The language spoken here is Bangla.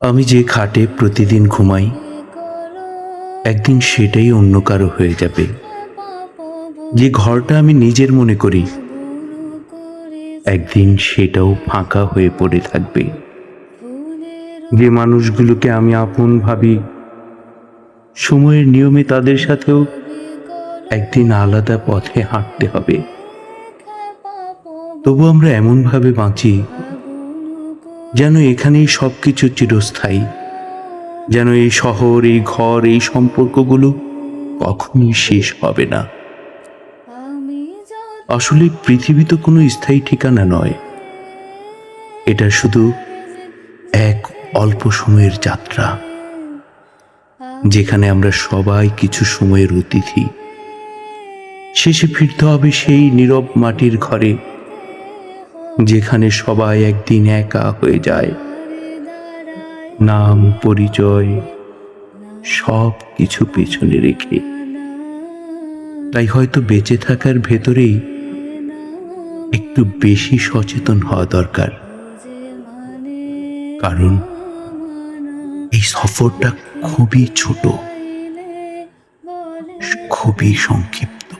আমি যে খাটে প্রতিদিন ঘুমাই, একদিন সেটাই অন্য কারো হয়ে যাবে। যে ঘরটা আমি নিজের মনে করি, একদিন সেটাও ফাঁকা হয়ে পড়ে থাকবে। যে মানুষগুলোকে আমি আপন ভাবি, সময়ের নিয়মে তাদের সাথেও একদিন আলাদা পথে হাঁটতে হবে। তবু আমরা এমনভাবে বাঁচি যেন এখানেই সবকিছু চিরস্থায়ী, যেন এই শহর, এই ঘর, এই সম্পর্কগুলো কখনোই শেষ হবে না। আসলে পৃথিবী তো কোনো স্থায়ী ঠিকানা নয়, এটা শুধু এক অল্প সময়ের যাত্রা, যেখানে আমরা সবাই কিছু সময়ের অতিথি। শেষে ফিরতে হবে সেই নীরব মাটির ঘরে, যেখানে সবাই একদিন একা হয়ে যায়। নাম, পরিচয় সব কিছু পেছনে রেখে। তাই হয়তো বেঁচে থাকার ভেতরেই একটু বেশি সচেতন হওয়া দরকার, কারণ এই সফরটা খুবই ছোট, খুবই সংক্ষিপ্ত।